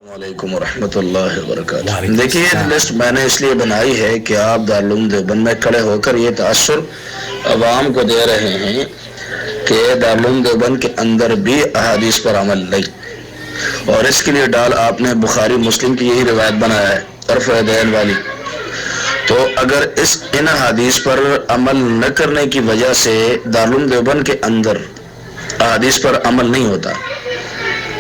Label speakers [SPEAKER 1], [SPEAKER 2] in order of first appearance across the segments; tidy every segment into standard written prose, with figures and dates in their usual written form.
[SPEAKER 1] السلام علیکم ورحمۃ اللہ وبرکاتہ۔
[SPEAKER 2] وعلیکم
[SPEAKER 1] دیکھیے یہ
[SPEAKER 2] السلام۔
[SPEAKER 1] لسٹ میں نے اس لیے بنائی ہے کہ آپ دارالعلوم دیوبند میں کھڑے ہو کر یہ تاثر عوام کو دے رہے ہیں کہ دارالعلوم دیوبند کے اندر بھی احادیث پر عمل نہیں، اور اس کے لیے ڈال آپ نے بخاری مسلم کی یہی روایت بنایا ہے رفع یدین والی۔ تو اگر ان احادیث پر عمل نہ کرنے کی وجہ سے دارالعلوم دیوبند کے اندر احادیث پر عمل نہیں ہوتا،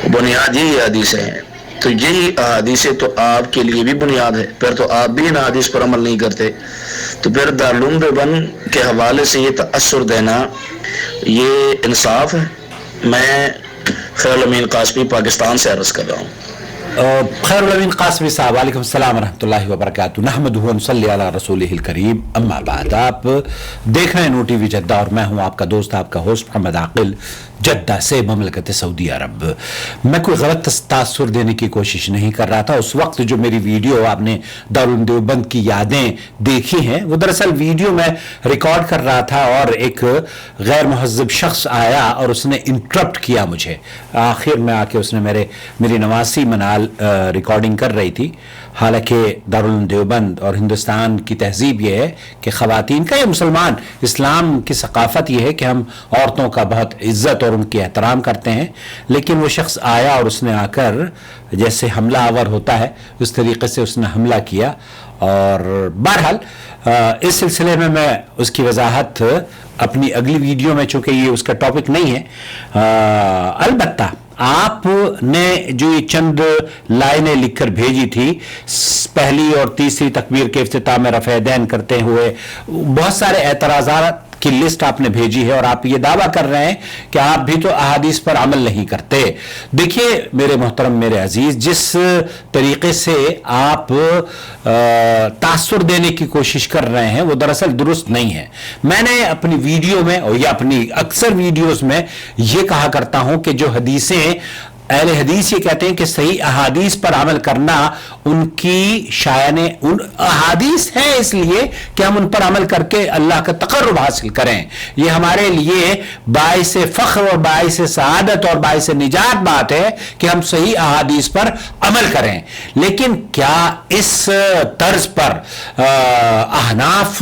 [SPEAKER 1] بنیاد یہی حدیثیں ہیں، تو یہی احادیثیں تو آپ کے لیے بھی بنیاد ہے، پھر تو آپ بھی ان حدیث پر عمل نہیں کرتے، تو پھر دارالعلوم دیوبند کے حوالے سے یہ تاثر دینا یہ انصاف ہے؟ میں خیر الامین قاسمی پاکستان سے عرض کر رہا ہوں۔
[SPEAKER 2] خیر الامین قاسمی صاحب، وعلیکم السلام ورحمۃ اللہ وبرکاتہ۔ نحمدہ ونصلی علی رسولہ الکریم، اما بعد۔ آپ دیکھ رہے ہیں نو ٹی وی جدہ اور میں ہوں آپ کا دوست، آپ کا ہوسٹ محمد عاقل، جدہ سے مملکت سعودی عرب۔ میں کوئی غلط تاثر دینے کی کوشش نہیں کر رہا تھا۔ اس وقت جو میری ویڈیو آپ نے دارالعلوم دیوبند کی یادیں دیکھی ہیں، وہ دراصل ویڈیو میں ریکارڈ کر رہا تھا اور ایک غیر مہذب شخص آیا اور اس نے انٹرپٹ کیا مجھے۔ آخر میں آ کے اس نے میری نواسی منال ریکارڈنگ کر رہی تھی، حالانکہ دارالعلوم دیوبند اور ہندوستان کی تہذیب یہ ہے کہ خواتین کا، یا مسلمان اسلام کی ثقافت یہ ہے کہ ہم عورتوں کا بہت عزت اور ان کی احترام کرتے ہیں، لیکن وہ شخص آیا اور اس نے آ کر جیسے حملہ آور ہوتا ہے اس طریقے سے اس نے حملہ کیا۔ اور بہرحال اس سلسلے میں اس کی وضاحت اپنی اگلی ویڈیو میں، چونکہ یہ اس کا ٹاپک نہیں ہے۔ البتہ آپ نے جو یہ چند لائنیں لکھ کر بھیجی تھی پہلی اور تیسری تکبیر کے افتتاح میں رفع یدین کرتے ہوئے، بہت سارے اعتراضات کی لسٹ آپ نے بھیجی ہے اور آپ یہ دعویٰ کر رہے ہیں کہ آپ بھی تو احادیث پر عمل نہیں کرتے۔ دیکھیے میرے محترم، میرے عزیز، جس طریقے سے آپ تاثر دینے کی کوشش کر رہے ہیں وہ دراصل درست نہیں ہے۔ میں نے اپنی ویڈیو میں یا اپنی اکثر ویڈیوز میں یہ کہا کرتا ہوں کہ جو حدیثیں اہل حدیث یہ کہتے ہیں کہ صحیح احادیث پر عمل کرنا ان کی شایان ان احادیث ہیں، اس لیے کہ ہم ان پر عمل کر کے اللہ کا تقرب حاصل کریں۔ یہ ہمارے لیے باعث فخر اور باعث سعادت اور باعث نجات بات ہے کہ ہم صحیح احادیث پر عمل کریں۔ لیکن کیا اس طرز پر احناف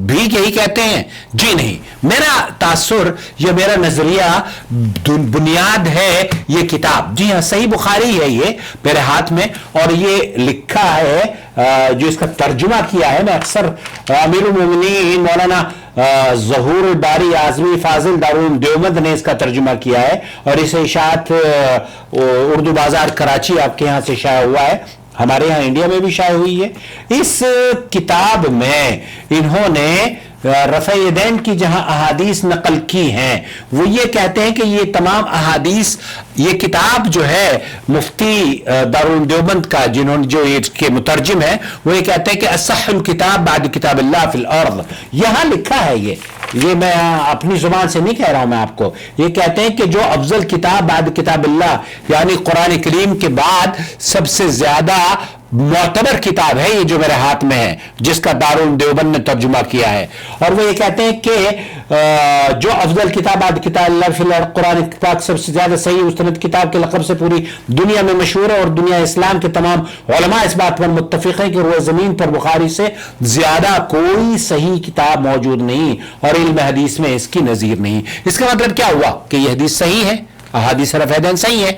[SPEAKER 2] بھی یہی کہتے ہیں؟ جی نہیں۔ میرا تاثر یا میرا نظریہ بنیاد ہے یہ کتاب، جی ہاں صحیح بخاری ہے یہ میرے ہاتھ میں، اور یہ لکھا ہے جو اس کا ترجمہ کیا ہے، میں اکثر امیر المومنین مولانا ظہور الباری اعظمی فاضل دارالعلوم دیوبند نے اس کا ترجمہ کیا ہے، اور اسے اشاعت اردو بازار کراچی آپ کے یہاں سے شائع ہوا ہے، ہمارے یہاں انڈیا میں بھی شائع ہوئی ہے۔ اس کتاب میں انہوں نے رفع یدین کی جہاں احادیث نقل کی ہیں، وہ یہ کہتے ہیں کہ یہ تمام احادیث، یہ کتاب جو ہے مفتی دارالعلوم دیوبند کا جنہوں نے جو اس کے مترجم ہیں، وہ یہ کہتے ہیں کہ اصح الکتاب بعد کتاب اللہ فی الارض، یہاں لکھا ہے یہ میں اپنی زبان سے نہیں کہہ رہا ہوں، میں آپ کو یہ کہتے ہیں کہ جو افضل کتاب بعد کتاب اللہ یعنی قرآن کریم کے بعد سب سے زیادہ معتبر کتاب ہے یہ جو میرے ہاتھ میں ہے، جس کا دارالعلوم دیوبند نے ترجمہ کیا ہے۔ اور وہ یہ کہتے ہیں کہ جو افضل کتاب بعد کتاب اللہ فی الارض، قرآن پاک سب سے زیادہ صحیح مستند کتاب کے لقب سے پوری دنیا میں مشہور ہے، اور دنیا اسلام کے تمام علماء اس بات پر متفق ہیں کہ روئے زمین پر بخاری سے زیادہ کوئی صحیح کتاب موجود نہیں، اور علم حدیث میں اس کی نظیر نہیں۔ اس کا مطلب کیا ہوا کہ یہ حدیث صحیح ہے، احادیث رفع یدین صحیح ہے،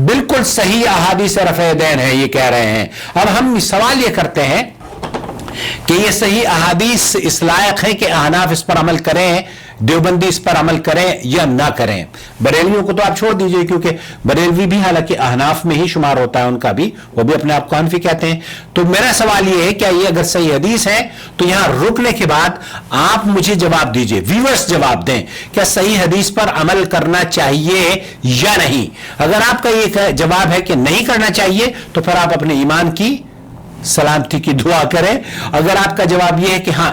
[SPEAKER 2] بالکل صحیح احادیث رفع یدین ہے یہ کہہ رہے ہیں۔ اب ہم سوال یہ کرتے ہیں کہ یہ صحیح احادیث اس لائق ہے کہ احناف اس پر عمل کریں، دیوبندی اس پر عمل کریں یا نہ کریں؟ بریلویوں کو تو آپ چھوڑ دیجئے، کیونکہ بریلوی بھی حالانکہ احناف میں ہی شمار ہوتا ہے ان کا بھی، وہ بھی اپنے آپ کو حنفی کہتے ہیں۔ تو میرا سوال یہ ہے کہ یہ اگر صحیح حدیث ہے تو یہاں رکنے کے بعد آپ مجھے جواب دیجئے، ویورز جواب دیں، کیا صحیح حدیث پر عمل کرنا چاہیے یا نہیں؟ اگر آپ کا یہ جواب ہے کہ نہیں کرنا چاہیے تو پھر آپ اپنے ایمان کی सलामती की दुआ करें। अगर आपका जवाब यह है कि हाँ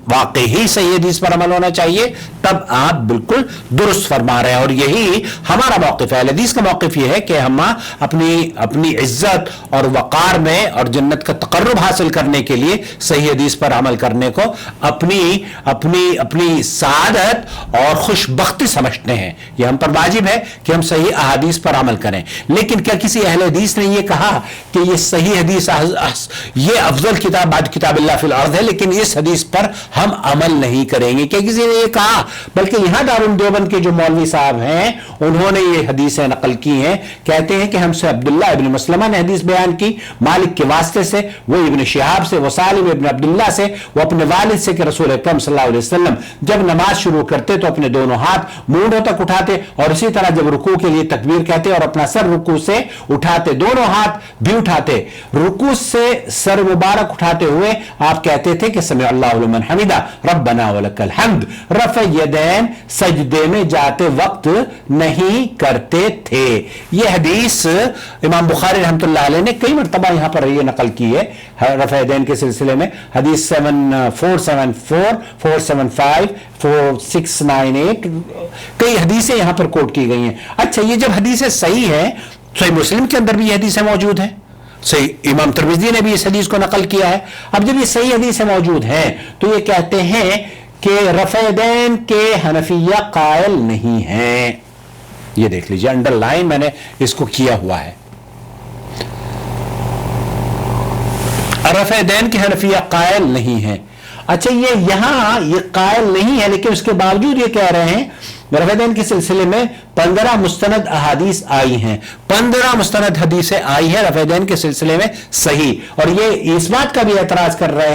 [SPEAKER 2] वाकई ही सही हदीस पर अमल होना चाहिए, तब आप बिल्कुल दुरुस्त फरमा रहे हैं, और यही हमारा मौक़िफ़ है। हदीस का मौक़िफ़ यह है कि हम अपनी इज्जत और वक़ार में और जन्नत का तक़र्रुब हासिल करने के लिए सही हदीस पर अमल करने को अपनी सादत और खुशबख्ती समझते हैं। यह हम पर वाजिब है कि हम सही अहादीस पर अमल करें। लेकिन क्या किसी अहले हदीस ने यह कहा कि यह सही हदीस ये अफजल किताब बाद किताबिल्लाह फिल अर्ज़ है, लेकिन इस हदीस पर हम अमल नहीं करेंगे? क्या किसी ने ये कहा? बल्कि यहां दारुल देवबंद के जो मौलवी साहब हैं उन्होंने ये हदीसें नकल की हैं। कहते हैं कि हमसे अब्दुल्लाह इब्न मसलमा ने हदीस बयान की मालिक के वास्ते से, वो इब्न शिहाब से, वो सालिम इब्न अब्दुल्लाह से, वो अपने वालिद से कि रसूल अकरम सल्लल्लाहु अलैहि वसल्लम जब नमाज शुरू करते तो अपने दोनों हाथ मूंढों तक उठाते, और इसी तरह जब रुकू के लिए तकबीर कहते और अपना सर रुकू से उठाते, दोनों हाथ भी उठाते। रुकू से सर मुबारक उठाते हुए आप कहते थे कि समी अल्लाहु लिमन हमिदा रब्बना वलकल हम्द। रफ़ यदैन सजदे में जाते वक्त नहीं करते थे। यह हदीस इमाम बुखारी रहमतुल्लाह अलैह ने कई मरतबा यहां पर ये नकल की है रफ़ यदैन के सिलसिले में। हदीस 7474, 475, 4698 कई हदीसें यहां पर कोट की गई हैं। अच्छा, ये जब हदीसें सही हैं, सही मुस्लिम के अंदर भी ये हदीसें मौजूद हैं, सही इमाम तिरमिज़ी ने भी इस हदीस को नकल किया है। अब जब ये सही हदीसें मौजूद हैं तो ये कहते हैं कि रफ़-ए-दैन के हनफिया कायल नहीं हैं। ये देख लीजिए, अंडरलाइन मैंने इसको किया हुआ है। रफ़-ए-दैन के हनफिया कायल नहीं हैं। अच्छा, ये कायल नहीं है, लेकिन उसके बावजूद ये कह रहे हैं रफ़-ए-दैन के सिलसिले में 15 मुस्तनद अहादीस आई हैं, 15 मुस्तनद हदीसें आई हैं रफ़-ए-दैन के सिलसिले में सही। और ये इस बात का भी एतराफ़ कर रहे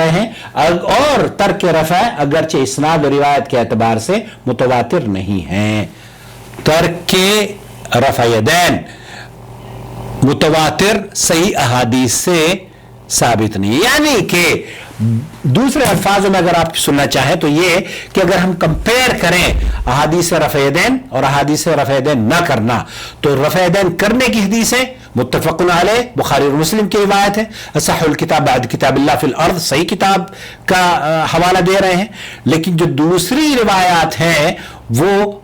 [SPEAKER 2] हैं और तर्क रफ़ा अगरचे इस्नाद और रिवायत के एतबार से मुतवातिर नहीं है। तर्क रफ़-ए-दैन मुतवातिर सही अहादीस से साबित नहीं है। यानी कि दूसरे अल्फाजों में अगर आप सुनना चाहें तो ये कि अगर हम कंपेयर करें अहादीस रफ़-ए-दैन और अहादीस रफ़-ए-दैन न करना, तो रफ़-ए-दैन करने की हदीसें मुत्तफ़क़ुन अलैह बुखारी और मुस्लिम की रिवायत है। असहुल किताब बाद किताबिल्लाह फिल अर्ज़ सही किताब का हवाला दे रहे हैं। लेकिन जो दूसरी रिवायात हैं वो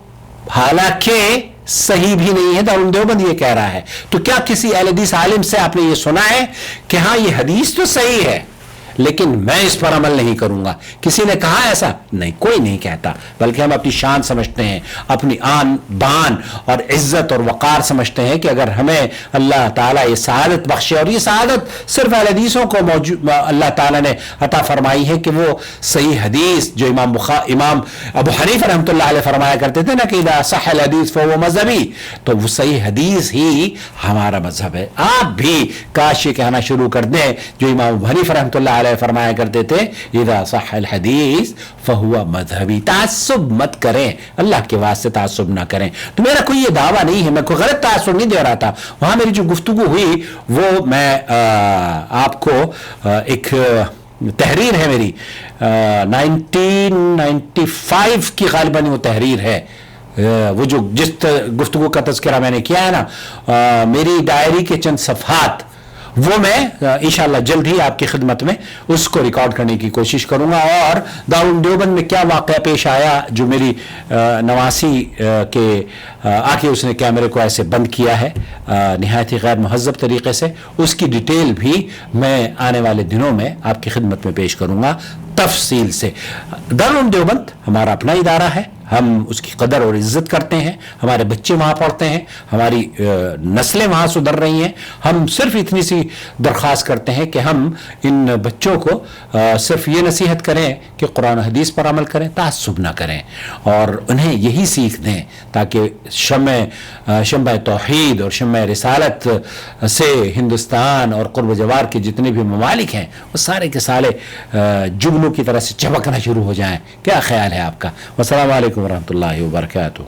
[SPEAKER 2] हालांकि सही भी नहीं है, दारुल देवबंद ये कह रहा है। तो क्या किसी अहले हदीस आलिम से आपने ये सुना है कि हाँ ये हदीस तो सही है लेकिन मैं इस पर अमल नहीं करूंगा? किसी ने कहा ऐसा? नहीं, कोई नहीं कहता। बल्कि हम अपनी शान समझते हैं, अपनी आन बान और इज्जत और वक़ार समझते हैं कि अगर हमें अल्लाह ताला ये सआदत बख्शे, और ये सआदत सिर्फ अहले हदीसों को अल्लाह ताला ने अता फरमाई है कि वो सही हदीस जो इमाम अबू हनीफा रहमतुल्लाह अलैह फरमाया करते थे ना कि इज़ा सह्हल हदीस फहुव मज़हबी, तो वो सही हदीस ही हमारा मजहब है। आप भी काश ये कहना शुरू कर दें जो इमाम अबू हनीफा रहमतुल्लाह फरमाया करते थे, इज़ा सह्हल हदीस फहुवा मज़हबी। तासुब मत करें, अल्लाह के वास्ते तासुब ना करें। तो मेरा कोई ये दावा नहीं है, मैं कोई गलत तासुब नहीं दे रहा था। वहां मेरी जो गुफ्तगू हुई वो मैं आपको एक तहरीर है मेरी 1995 की गालिबन वो तहरीर है, वो जो जिस गुफ्तगू का तज़किरा मैंने किया है ना, मेरी डायरी के चंद सफ़हात, वो मैं इंशाअल्लाह जल्द ही आपकी खिदमत में उसको रिकॉर्ड करने की कोशिश करूंगा। और दारुल देवबंद में क्या वाक़या पेश आया जो मेरी नवासी के आके उसने कैमरे को ऐसे बंद किया है निहायत ही गैर महज़्ज़ब तरीके से, उसकी डिटेल भी मैं आने वाले दिनों में आपकी खिदमत में पेश करूंगा तफसील से। दारुल देवबंद हमारा अपना इदारा है, हम उसकी कदर और इज्जत करते हैं, हमारे बच्चे वहाँ पढ़ते हैं, हमारी नस्लें वहाँ सुधर रही हैं। हम सिर्फ इतनी सी दरख्वास्त करते हैं कि हम इन बच्चों को सिर्फ ये नसीहत करें कि कुरान हदीस पर अमल करें, तासुब ना करें, और उन्हें यही सीख दें ताकि शम्मा तौहीद और शम्मा रिसालत से हिंदुस्तान और क़ुर्ब जवार के जितने भी ममालिक हैं वो सारे के सारे जुगनू की तरह से चमकना शुरू हो जाएं। क्या ख्याल है आपका? वस्सलामु अलैकुम वरहमतुल्लाहि वबरकातुहू।